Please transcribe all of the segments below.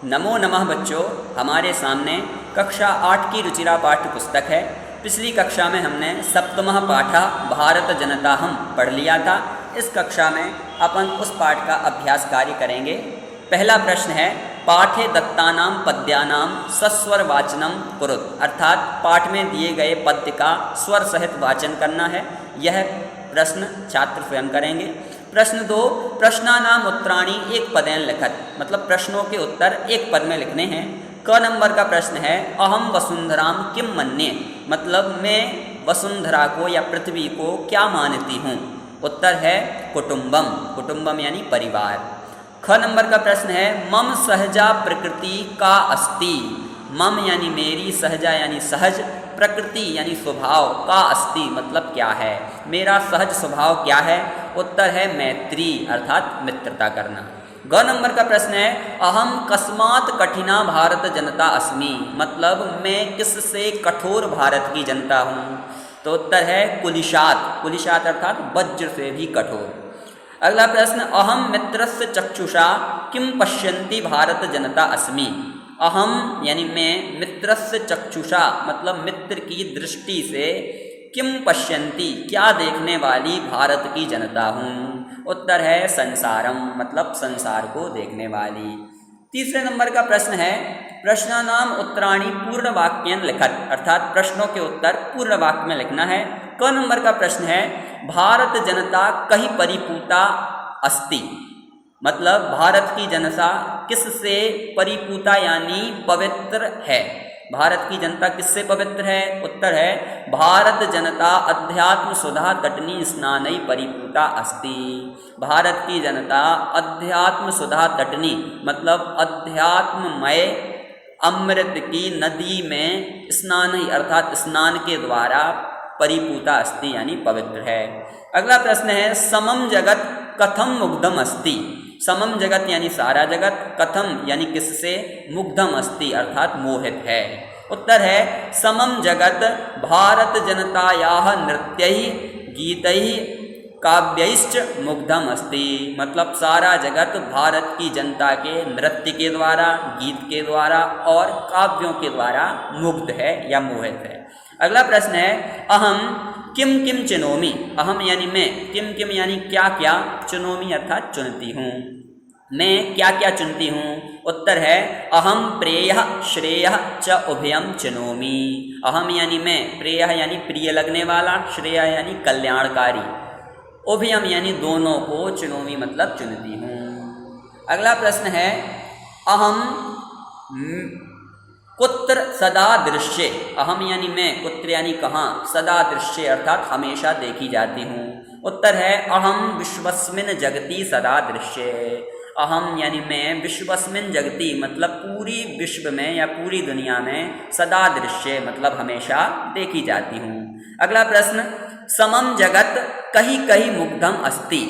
नमो नमः बच्चों, हमारे सामने कक्षा 8 की रुचिरा पाठ्य पुस्तक है। पिछली कक्षा में हमने सप्तमः पाठा भारत जनता हम पढ़ लिया था। इस कक्षा में अपन उस पाठ का अभ्यास कार्य करेंगे। पहला प्रश्न है, पाठे दत्तानां पद्यानां सस्वर वाचनम कुरुत, अर्थात पाठ में दिए गए पद्य का स्वर सहित वाचन करना है। यह प्रश्न छात्र स्वयं करेंगे। प्रश्न 2, प्रश्नानाम उत्तराणि एक पदेन लिखत, मतलब प्रश्नों के उत्तर एक पद में लिखने हैं। क नंबर का प्रश्न है, अहम वसुंधराम किम मन्ये, मतलब मैं वसुंधरा को या पृथ्वी को क्या मानती हूँ। उत्तर है कुटुंबम, कुटुंबम यानी परिवार। ख नंबर का प्रश्न है, मम सहजा प्रकृति का अस्ति, मम यानी मेरी, सहजा यानी सहज, प्रकृति यानी स्वभाव, का अस्ति मतलब क्या है, मेरा सहज स्वभाव क्या है। उत्तर है मैत्री, अर्थात मित्रता करना। ग नंबर का प्रश्न है, अहम कस्मात कठिना भारत जनता अस्मि, मतलब मैं किससे कठोर भारत की जनता हूँ। तो उत्तर है कुलिशात, कुलिशात अर्थात वज्र से भी कठोर। अगला प्रश्न, अहम मित्रस्य चक्षुषा किम पश्यन्ति भारत जनता अस्मि, अहम यानी मैं, मित्रस्य चक्षुषा मतलब मित्र की दृष्टि से, किम पश्यन्ति क्या देखने वाली भारत की जनता हूँ। उत्तर है संसारम, मतलब संसार को देखने वाली। तीसरे नंबर का प्रश्न है, प्रश्नानाम उत्तराणि पूर्ण वाक्येन लिखत, अर्थात प्रश्नों के उत्तर पूर्ण वाक्य में लिखना है। क नंबर का प्रश्न है, भारत जनता कहि परिपूता अस्ति, मतलब भारत की जनता किससे परिपूता यानी पवित्र है, भारत की जनता किससे पवित्र है। उत्तर है भारत जनता अध्यात्म सुधा तटनी स्नानई परिपूता अस्ति, भारत की जनता अध्यात्म सुधा तटनी मतलब अध्यात्ममय अमृत की नदी में स्नान ही अर्थात स्नान के द्वारा परिपूता अस्ति यानी पवित्र है। अगला प्रश्न है, समम जगत कथम मुग्धम अस्ति, समम जगत यानी सारा जगत, कथम यानी किससे, मुग्धम अस्ति अर्थात मोहित है। उत्तर है समम जगत भारत जनतायाः नृत्यैः गीतैः काव्यैश्च मुग्धम अस्ति, मतलब सारा जगत भारत की जनता के नृत्य के द्वारा, गीत के द्वारा और काव्यों के द्वारा मुग्ध है या मोहित है। अगला प्रश्न है, अहम किम किम चिनोमी, अहम यानी मैं, किम किम यानी क्या क्या, चुनोमी अर्थात चुनती हूँ, मैं क्या क्या चुनती हूँ। उत्तर है अहम प्रेयः श्रेयः च उभयम चिनोमी, अहम यानी मैं, प्रेयः यानी प्रिय लगने वाला, श्रेय यानी कल्याणकारी, उभयम यानी दोनों को, चिनोमी मतलब चुनती हूँ। अगला प्रश्न है, अहम कुत्र सदा दृश्ये, अहम यानी मैं, कुत्र यानी कहाँ, सदा दृश्ये अर्थात हमेशा देखी जाती हूँ। उत्तर है अहम विश्वस्मिन जगति सदा दृश्ये, अहम यानी मैं, विश्वस्मिन जगति मतलब पूरी विश्व में या पूरी दुनिया में, सदा दृश्ये मतलब हमेशा देखी जाती हूँ। अगला प्रश्न, समम जगत कहीं कहीं मुग्धम अस्ति,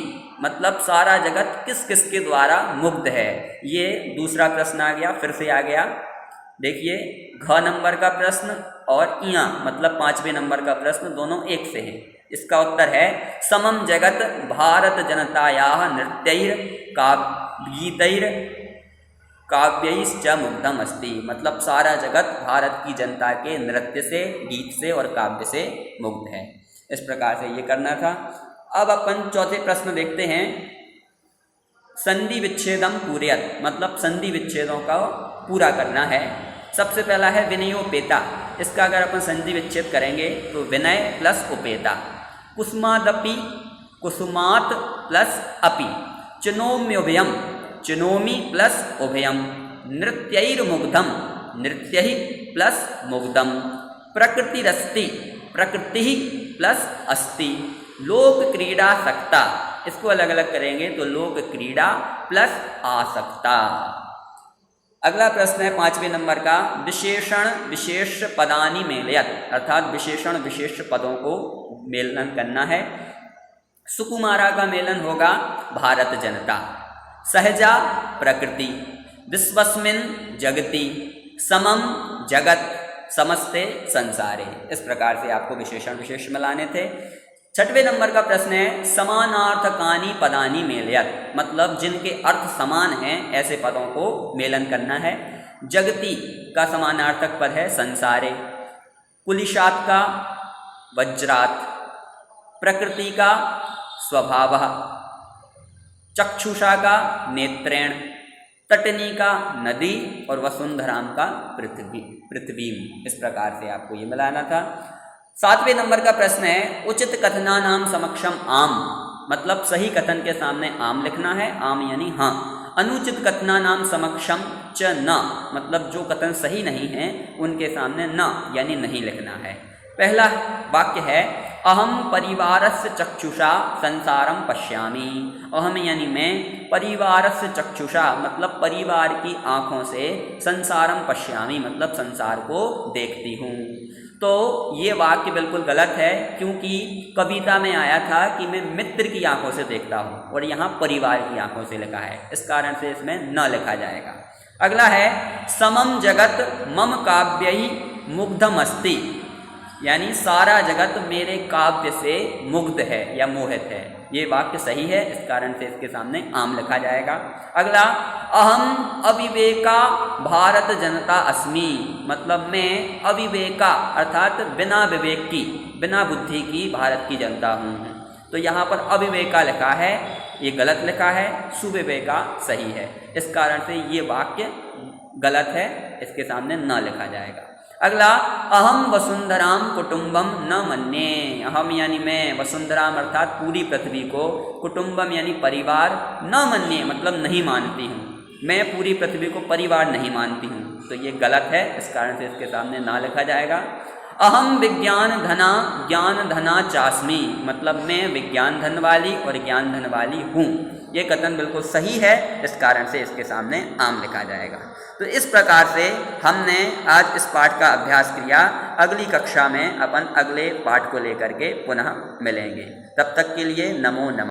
मतलब सारा जगत किस किस के द्वारा मुग्ध है। ये दूसरा प्रश्न आ गया, फिर से आ गया। देखिए घ नंबर का प्रश्न और इया मतलब 5वें नंबर का प्रश्न दोनों एक से हैं। इसका उत्तर है समम जगत भारत जनतायाः नृत्यैर गीतैर काव्यैश्च मुग्धम अस्ति, मतलब सारा जगत भारत की जनता के नृत्य से, गीत से और काव्य से मुग्ध है। इस प्रकार से ये करना था। अब अपन चौथे प्रश्न देखते हैं, संधि विच्छेदम पूरयत, मतलब संधि विच्छेदों का पूरा करना है। सबसे पहला है विनयोपेता, इसका अगर अपन संधि विच्छेद करेंगे तो विनय प्लस उपेता, कुसुमादपि कुसुमात प्लस अपि, चिनोम्युभयम चिनोमी प्लस उभयम, नृत्यैर्मुग्धम नृत्यहि प्लस मुग्धम, प्रकृतिरस्ति प्रकृति प्लस अस्ति, लोक क्रीडा सक्ता, इसको अलग अलग करेंगे तो लोक क्रीडा प्लस आसक्ता। अगला प्रश्न है 5वें नंबर का, विशेषण विशेष पदानि मेलयत, अर्थात विशेषण विशेष पदों को मेलन करना है। सुकुमारा का मेलन होगा भारत जनता, सहजा प्रकृति, विश्वस्मिन जगति, समम जगत, समस्ते संसारे। इस प्रकार से आपको विशेषण विशेष मिलाने थे। छठवें नंबर का प्रश्न है समानार्थकानि पदानि मेलयत, मतलब जिनके अर्थ समान हैं ऐसे पदों को मेलन करना है। जगति का समानार्थक पद है संसारे, कुलिशात का वज्रात, प्रकृति का स्वभावः, चक्षुषा का नेत्रेण, तटनी का नदी और वसुंधराम का पृथ्वी। इस प्रकार से आपको ये मिलाना था। सातवें नंबर का प्रश्न है उचित कथनानाम समक्षम आम, मतलब सही कथन के सामने आम लिखना है, आम यानी हाँ। अनुचित कथनानाम समक्षम च न, मतलब जो कथन सही नहीं है उनके सामने न यानी नहीं लिखना है। पहला वाक्य है अहम परिवारस्य चक्षुषा संसारम पश्यामि। अहम यानी मैं, परिवारस्य चक्षुषा मतलब परिवार की आँखों से, संसारम पश्यामि मतलब संसार को देखती हूँ। तो ये वाक्य बिल्कुल गलत है, क्योंकि कविता में आया था कि मैं मित्र की आंखों से देखता हूँ और यहाँ परिवार की आंखों से लिखा है, इस कारण से इसमें न लिखा जाएगा। अगला है समम जगत मम काव्यहि मुग्धमस्ति, यानी सारा जगत मेरे काव्य से मुग्ध है या मोहित है। ये वाक्य सही है, इस कारण से इसके सामने आम लिखा जाएगा। अगला अहम अविवेका भारत जनता अस्मि, मतलब मैं अविवेका अर्थात बिना विवेक की, बिना बुद्धि की भारत की जनता हूँ। तो यहाँ पर अविवेका लिखा है, ये गलत लिखा है, सुविवेका सही है। इस कारण से ये वाक्य गलत है, इसके सामने न लिखा जाएगा। अगला अहम वसुंधराम कुटुंबम न मन्ये, अहम यानी मैं, वसुंधराम अर्थात पूरी पृथ्वी को, कुटुंबम यानी परिवार, न मन्ये मतलब नहीं मानती हूँ, मैं पूरी पृथ्वी को परिवार नहीं मानती हूँ। तो ये गलत है, इस कारण से इसके सामने ना लिखा जाएगा। अहम विज्ञान धना ज्ञान धना चास्मी, मतलब मैं विज्ञान धन वाली और ज्ञान धन वाली हूँ। ये कथन बिल्कुल सही है, इस कारण से इसके सामने आम लिखा जाएगा। तो इस प्रकार से हमने आज इस पाठ का अभ्यास किया। अगली कक्षा में अपन अगले पाठ को लेकर के पुनः मिलेंगे। तब तक के लिए नमो नमः।